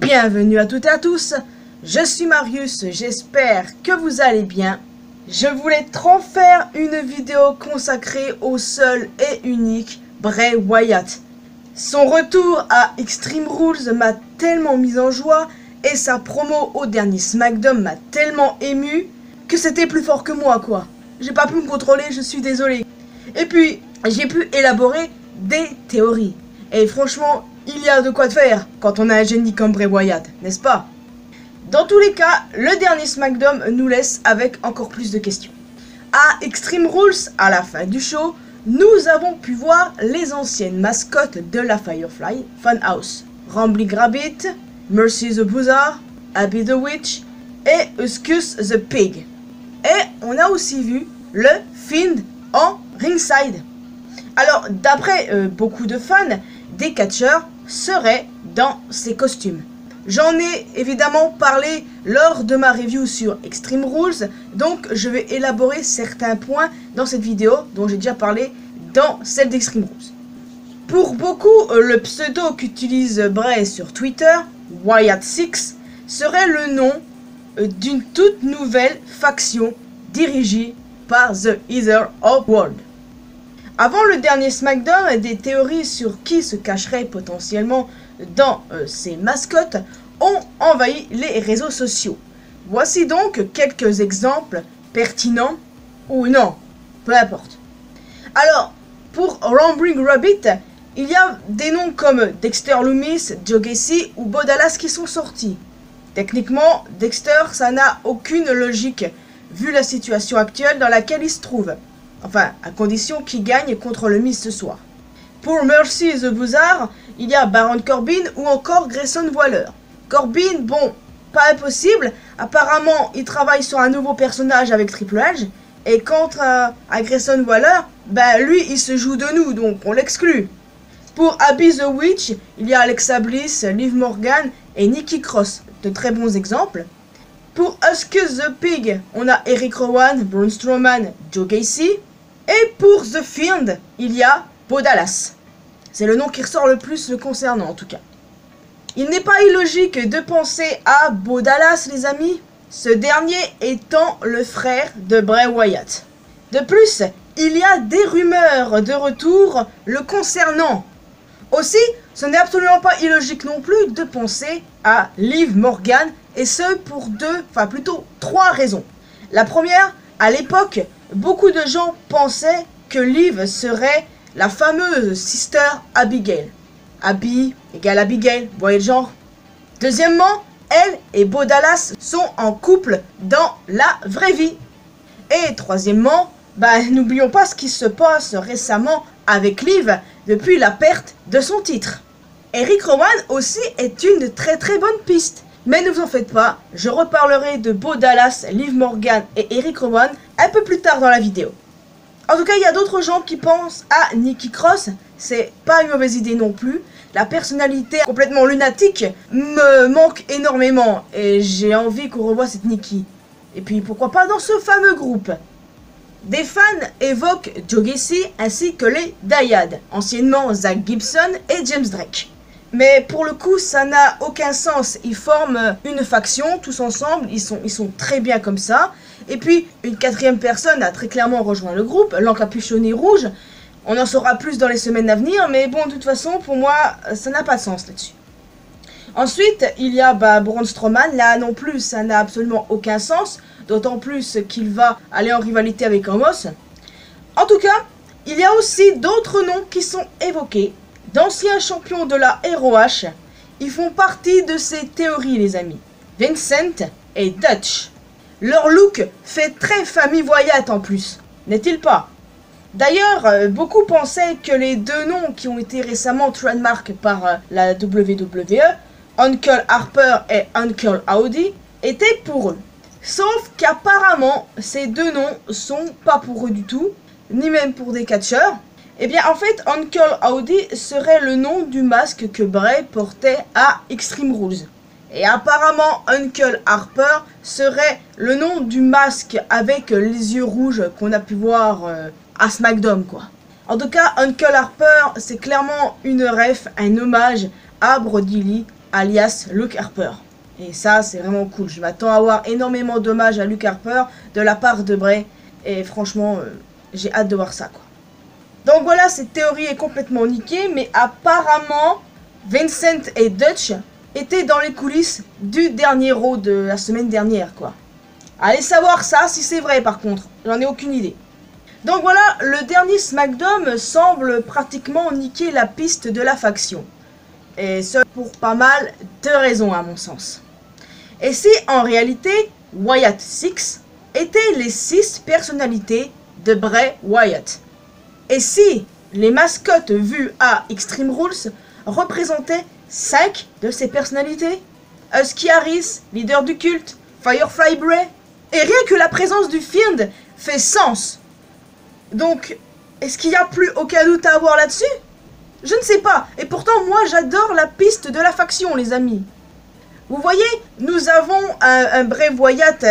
Bienvenue à toutes et à tous, je suis Marius, j'espère que vous allez bien. Je voulais trop faire une vidéo consacrée au seul et unique Bray Wyatt. Son retour à Extreme Rules m'a tellement mis en joie et sa promo au dernier SmackDown m'a tellement ému que c'était plus fort que moi quoi. J'ai pas pu me contrôler, je suis désolé. Et puis, j'ai pu élaborer des théories. Et franchement, il y a de quoi faire quand on a un génie comme Bray Wyatt, n'est-ce pas? Dans tous les cas, le dernier SmackDown nous laisse avec encore plus de questions. À Extreme Rules, à la fin du show, nous avons pu voir les anciennes mascottes de la Firefly Funhouse. Rambling Rabbit, Mercy the Buzzard, Abby the Witch et Huskus the Pig. Et on a aussi vu le Fiend en ringside. Alors, d'après beaucoup de fans, des catcheurs seraient dans ces costumes. J'en ai évidemment parlé lors de ma review sur Extreme Rules, donc je vais élaborer certains points dans cette vidéo dont j'ai déjà parlé dans celle d'Extreme Rules. Pour beaucoup, le pseudo qu'utilise Bray sur Twitter, Wyatt6, serait le nom d'une toute nouvelle faction dirigée par The Ether of World. Avant le dernier SmackDown, des théories sur qui se cacherait potentiellement dans ces mascottes ont envahi les réseaux sociaux. Voici donc quelques exemples pertinents ou non, peu importe. Alors, pour Rambling Rabbit, il y a des noms comme Dexter Lumis, Joe Gacy ou Bo Dallas qui sont sortis. Techniquement, Dexter, ça n'a aucune logique vu la situation actuelle dans laquelle il se trouve. Enfin, à condition qu'il gagne contre le Miz ce soir. Pour Mercy the Buzzard, il y a Baron Corbin ou encore Grayson Waller. Corbin, bon, pas impossible. Apparemment, il travaille sur un nouveau personnage avec Triple H. Et contre à Grayson Waller, ben lui, il se joue de nous, donc on l'exclut. Pour Abby the Witch, il y a Alexa Bliss, Liv Morgan et Nikki Cross. De très bons exemples. Pour Huskus the Pig, on a Eric Rowan, Braun Strowman, Joe Gacy. Et pour The Fiend, il y a Bo Dallas. C'est le nom qui ressort le plus le concernant en tout cas. Il n'est pas illogique de penser à Bo Dallas les amis, ce dernier étant le frère de Bray Wyatt. De plus, il y a des rumeurs de retour le concernant. Aussi, ce n'est absolument pas illogique non plus de penser à Liv Morgan, et ce pour trois raisons. La première, à l'époque, beaucoup de gens pensaient que Liv serait la fameuse Sister Abigail. Abby égale Abigail, vous voyez le genre. Deuxièmement, elle et Bo Dallas sont en couple dans la vraie vie. Et troisièmement, n'oublions pas ce qui se passe récemment avec Liv depuis la perte de son titre. Eric Rowan aussi est une très bonne piste. Mais ne vous en faites pas, je reparlerai de Bo Dallas, Liv Morgan et Eric Rowan un peu plus tard dans la vidéo. En tout cas, il y a d'autres gens qui pensent à Nikki Cross, c'est pas une mauvaise idée non plus. La personnalité complètement lunatique me manque énormément et j'ai envie qu'on revoie cette Nikki. Et puis pourquoi pas dans ce fameux groupe. Des fans évoquent Joe Gacy ainsi que les Dyad, anciennement Zach Gibson et James Drake. Mais pour le coup, ça n'a aucun sens. Ils forment une faction tous ensemble. Ils sont très bien comme ça. Et puis, une quatrième personne a très clairement rejoint le groupe, l'encapuchonné rouge. On en saura plus dans les semaines à venir. Mais bon, de toute façon, pour moi, ça n'a pas de sens là-dessus. Ensuite, il y a Braun Strowman. Là non plus, ça n'a absolument aucun sens. D'autant plus qu'il va aller en rivalité avec Omos. En tout cas, il y a aussi d'autres noms qui sont évoqués. D'anciens champions de la ROH, ils font partie de ces théories les amis. Vincent et Dutch. Leur look fait très famille Wyatt en plus, n'est-il pas? D'ailleurs, beaucoup pensaient que les deux noms qui ont été récemment trademark par la WWE, Uncle Harper et Uncle Howdy, étaient pour eux. Sauf qu'apparemment, ces deux noms sont pas pour eux du tout, ni même pour des catcheurs. Eh bien, en fait, Uncle Howdy serait le nom du masque que Bray portait à Extreme Rules. Et apparemment, Uncle Harper serait le nom du masque avec les yeux rouges qu'on a pu voir à SmackDown, quoi. En tout cas, Uncle Harper, c'est clairement une ref, un hommage à Brody Lee, alias Luke Harper. Et ça, c'est vraiment cool. Je m'attends à avoir énormément d'hommages à Luke Harper de la part de Bray. Et franchement, j'ai hâte de voir ça, quoi. Donc voilà, cette théorie est complètement niquée. Mais apparemment, Vincent et Dutch étaient dans les coulisses du dernier Raw de la semaine dernière, quoi. Allez savoir ça, si c'est vrai, par contre. J'en ai aucune idée. Donc voilà, le dernier SmackDown semble pratiquement niquer la piste de la faction. Et ce pour pas mal de raisons à mon sens. Et si en réalité Wyatt 6 étaient les 6 personnalités de Bray Wyatt. Et si les mascottes vues à Extreme Rules représentaient 5 de ces personnalités. Husky Harris, leader du culte, Firefly Bray. Et rien que la présence du Fiend fait sens. Donc, est-ce qu'il n'y a plus aucun doute à avoir là-dessus? Je ne sais pas. Et pourtant, moi, j'adore la piste de la faction, les amis. Vous voyez, nous avons un Bray Wyatt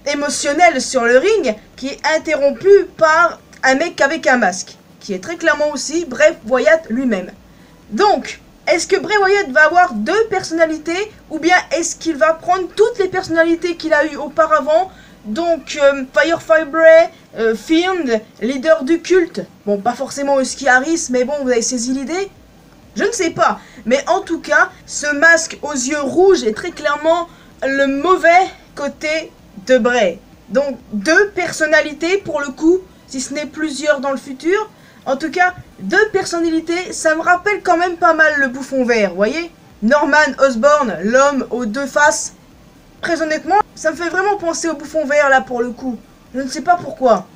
émotionnel sur le ring qui est interrompu par un mec avec un masque. Qui est très clairement aussi Bray Wyatt lui-même. Donc, est-ce que Bray Wyatt va avoir 2 personnalités? Ou bien est-ce qu'il va prendre toutes les personnalités qu'il a eues auparavant? Donc, Firefly Bray, Fiend, leader du culte. Bon, pas forcément Husky Harris, mais bon, vous avez saisi l'idée? Je ne sais pas. Mais en tout cas, ce masque aux yeux rouges est très clairement le mauvais côté de Bray. Donc, 2 personnalités pour le coup, si ce n'est plusieurs dans le futur. En tout cas, 2 personnalités, ça me rappelle quand même pas mal le bouffon vert, vous voyez? Norman Osborn, l'homme aux 2 faces. Très honnêtement, ça me fait vraiment penser au bouffon vert là pour le coup. Je ne sais pas pourquoi.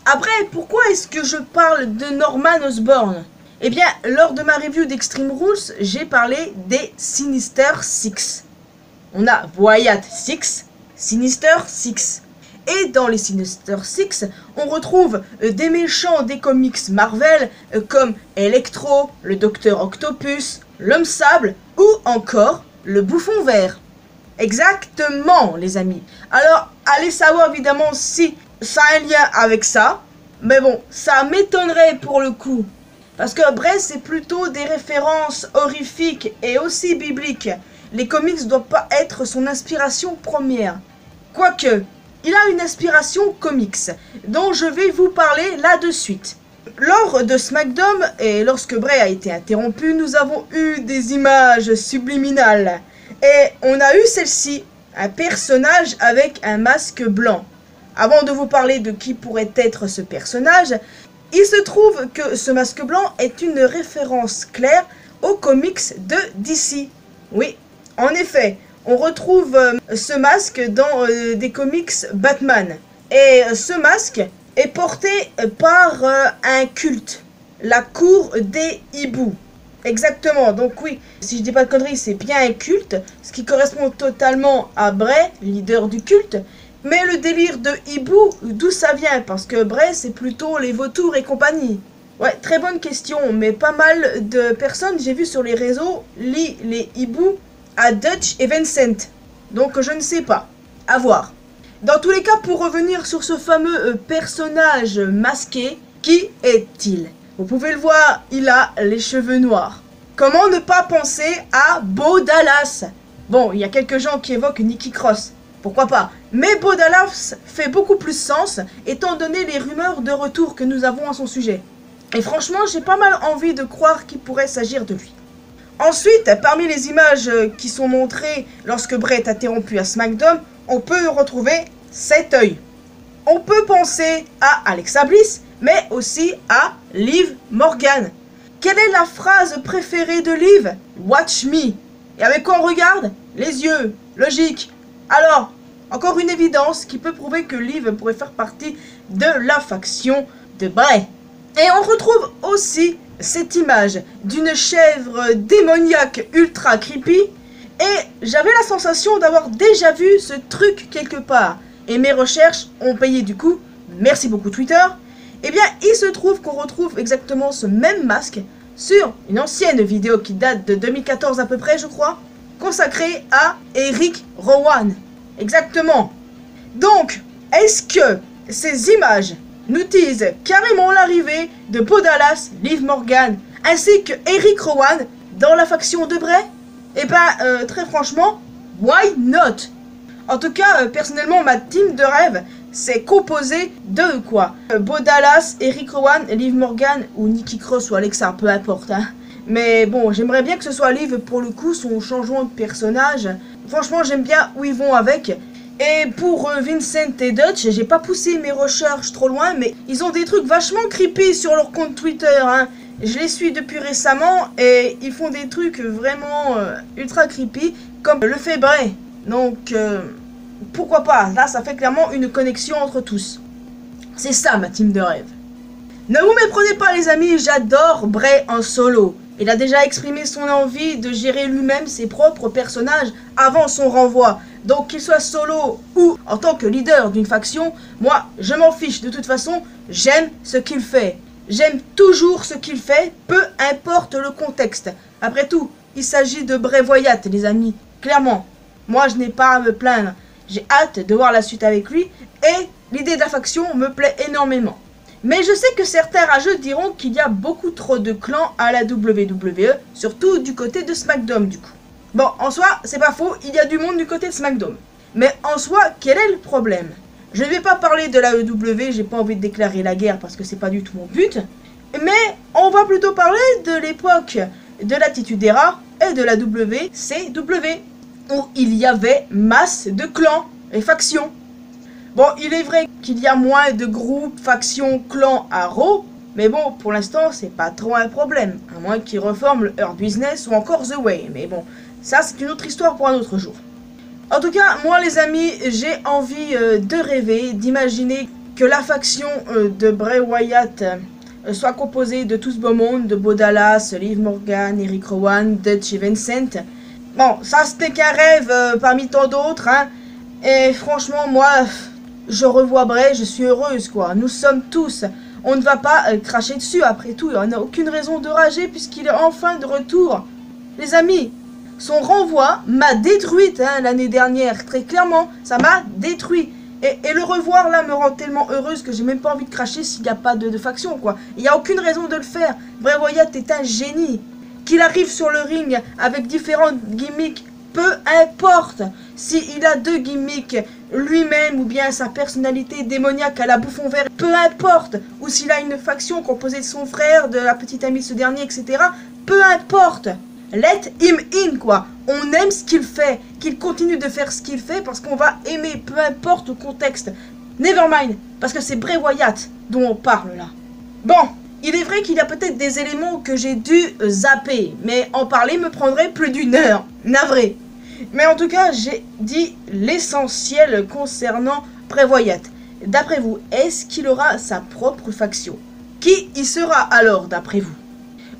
Après, pourquoi est-ce que je parle de Norman Osborn? Eh bien, lors de ma review d'Extreme Rules, j'ai parlé des Sinister Six. On a Wyatt 6, Sinister 6. Et dans les Sinister Six, on retrouve des méchants des comics Marvel comme Electro, le Docteur Octopus, l'Homme Sable ou encore le Bouffon Vert. Exactement, les amis. Alors, allez savoir évidemment si ça a un lien avec ça. Mais bon, ça m'étonnerait pour le coup. Parce que Bray, c'est plutôt des références horrifiques et aussi bibliques. Les comics ne doivent pas être son inspiration première. Quoique, il a une inspiration comics, dont je vais vous parler là de suite. Lors de SmackDown, et lorsque Bray a été interrompu, nous avons eu des images subliminales. Et on a eu celle-ci, un personnage avec un masque blanc. Avant de vous parler de qui pourrait être ce personnage, il se trouve que ce masque blanc est une référence claire aux comics de DC. Oui, en effet, on retrouve ce masque dans des comics Batman. Et ce masque est porté par un culte, la cour des hiboux. Exactement, donc oui, si je dis pas de conneries, c'est bien un culte, ce qui correspond totalement à Bray, leader du culte. Mais le délire de hibou, d'où ça vient? Parce que Bray, c'est plutôt les vautours et compagnie. Ouais, très bonne question, mais pas mal de personnes, j'ai vu sur les réseaux, lient les hiboux à Dutch et Vincent. Donc je ne sais pas, à voir. Dans tous les cas, pour revenir sur ce fameux personnage masqué, qui est-il? Vous pouvez le voir, il a les cheveux noirs. Comment ne pas penser à Bo Dallas? Bon, il y a quelques gens qui évoquent Nikki Cross. Pourquoi pas? Mais Bo Dallas fait beaucoup plus sens, étant donné les rumeurs de retour que nous avons à son sujet. Et franchement, j'ai pas mal envie de croire qu'il pourrait s'agir de lui. Ensuite, parmi les images qui sont montrées lorsque Bray est interrompu à SmackDown, on peut retrouver cet œil. On peut penser à Alexa Bliss, mais aussi à Liv Morgan. Quelle est la phrase préférée de Liv? Watch me. Et avec quoi on regarde? Les yeux. Logique. Alors, encore une évidence qui peut prouver que Liv pourrait faire partie de la faction de Bray. Et on retrouve aussi cette image d'une chèvre démoniaque ultra creepy. Et j'avais la sensation d'avoir déjà vu ce truc quelque part. Et mes recherches ont payé du coup. Merci beaucoup Twitter. Eh bien, il se trouve qu'on retrouve exactement ce même masque sur une ancienne vidéo qui date de 2014 à peu près, je crois, consacrée à Eric Rowan. Exactement. Donc, est-ce que ces images nous disent carrément l'arrivée de Bo Dallas, Liv Morgan, ainsi que Eric Rowan dans la faction de Bray? Et ben, très franchement, why not? En tout cas, personnellement, ma team de rêve, c'est composé de quoi? Bo Dallas, Eric Rowan, Liv Morgan ou Nikki Cross ou Alexa, peu importe. Hein. Mais bon, j'aimerais bien que ce soit Liv pour le coup, son changement de personnage. Franchement, j'aime bien où ils vont avec. Et pour Vincent et Dutch, j'ai pas poussé mes recherches trop loin, mais ils ont des trucs vachement creepy sur leur compte Twitter. Hein. Je les suis depuis récemment et ils font des trucs vraiment ultra creepy, comme le fait Bray. Donc, pourquoi pas? Là, ça fait clairement une connexion entre tous. C'est ça ma team de rêve. Ne vous méprenez pas les amis, j'adore Bray en solo. Il a déjà exprimé son envie de gérer lui-même ses propres personnages avant son renvoi. Donc qu'il soit solo ou en tant que leader d'une faction, moi je m'en fiche de toute façon, j'aime ce qu'il fait. J'aime toujours ce qu'il fait, peu importe le contexte. Après tout, il s'agit de Bray Wyatt les amis, clairement. Moi je n'ai pas à me plaindre, j'ai hâte de voir la suite avec lui et l'idée de la faction me plaît énormément. Mais je sais que certains rageux diront qu'il y a beaucoup trop de clans à la WWE, surtout du côté de SmackDown du coup. Bon, en soi, c'est pas faux, il y a du monde du côté de SmackDown. Mais en soi, quel est le problème? Je ne vais pas parler de la EW, j'ai pas envie de déclarer la guerre parce que c'est pas du tout mon but. Mais on va plutôt parler de l'époque de l'Attitude Era et de la WCW, où il y avait masse de clans et factions. Bon, il est vrai qu'il y a moins de groupes, factions, clans à Raw, mais bon, pour l'instant, c'est pas trop un problème, à moins qu'ils reforment le Hurt Business ou encore The Way, mais bon, ça c'est une autre histoire pour un autre jour. En tout cas, moi les amis, j'ai envie de rêver, d'imaginer que la faction de Bray Wyatt soit composée de tout ce beau monde, de Bo Dallas, Liv Morgan, Eric Rowan, Dutch et Vincent. Bon, ça c'était qu'un rêve parmi tant d'autres, hein, et franchement, moi... je revois Bray, je suis heureuse quoi, nous sommes tous, on ne va pas cracher dessus après tout, on n'a aucune raison de rager puisqu'il est enfin de retour. Les amis, son renvoi m'a détruite hein, l'année dernière, très clairement, ça m'a détruit. Et le revoir là me rend tellement heureuse que j'ai même pas envie de cracher s'il n'y a pas de faction quoi. Il n'y a aucune raison de le faire, Bray Wyatt est un génie. Qu'il arrive sur le ring avec différentes gimmicks, peu importe s'il a deux gimmicks, lui-même ou bien sa personnalité démoniaque à la Bouffon Vert, peu importe, ou s'il a une faction composée de son frère, de la petite amie de ce dernier, etc. Peu importe, let him in quoi, on aime ce qu'il fait, qu'il continue de faire ce qu'il fait parce qu'on va aimer, peu importe le contexte. Nevermind, parce que c'est Bray Wyatt dont on parle là. Bon, il est vrai qu'il y a peut-être des éléments que j'ai dû zapper, mais en parler me prendrait plus d'une heure, navré. Mais en tout cas, j'ai dit l'essentiel concernant Bray Wyatt. D'après vous, est-ce qu'il aura sa propre faction? Qui y sera alors, d'après vous?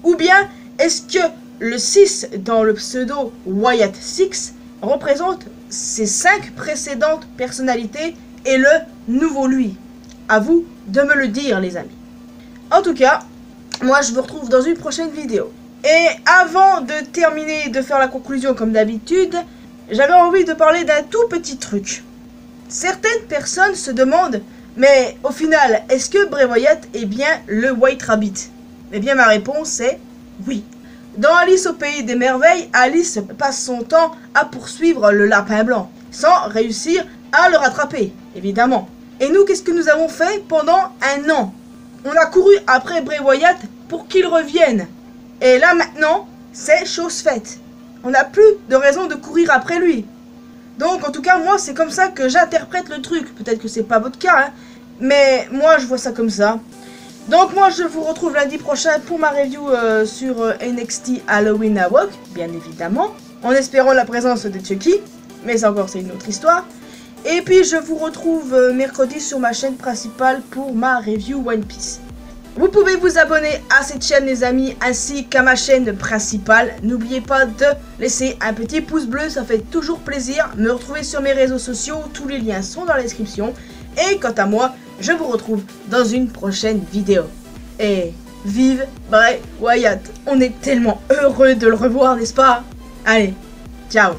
Ou bien, est-ce que le 6 dans le pseudo Wyatt 6 représente ses 5 précédentes personnalités et le nouveau lui? À vous de me le dire, les amis. En tout cas, moi je vous retrouve dans une prochaine vidéo. Et avant de terminer, de faire la conclusion comme d'habitude, j'avais envie de parler d'un tout petit truc. Certaines personnes se demandent, mais au final, est-ce que Bray Wyatt est bien le White Rabbit? Eh bien ma réponse est oui. Dans Alice au Pays des Merveilles, Alice passe son temps à poursuivre le lapin blanc, sans réussir à le rattraper, évidemment. Et nous, qu'est-ce que nous avons fait pendant un an? On a couru après Bray Wyatt pour qu'il revienne. Et là maintenant, c'est chose faite. On n'a plus de raison de courir après lui. Donc en tout cas, moi c'est comme ça que j'interprète le truc. Peut-être que c'est pas votre cas, hein, mais moi je vois ça comme ça. Donc moi je vous retrouve lundi prochain pour ma review sur NXT Halloween Havoc, bien évidemment. En espérant la présence de Chucky, mais ça encore c'est une autre histoire. Et puis je vous retrouve mercredi sur ma chaîne principale pour ma review One Piece. Vous pouvez vous abonner à cette chaîne les amis, ainsi qu'à ma chaîne principale. N'oubliez pas de laisser un petit pouce bleu, ça fait toujours plaisir. Me retrouver sur mes réseaux sociaux, tous les liens sont dans la description. Et quant à moi, je vous retrouve dans une prochaine vidéo. Et vive Bray Wyatt, on est tellement heureux de le revoir, n'est-ce pas? Allez, ciao.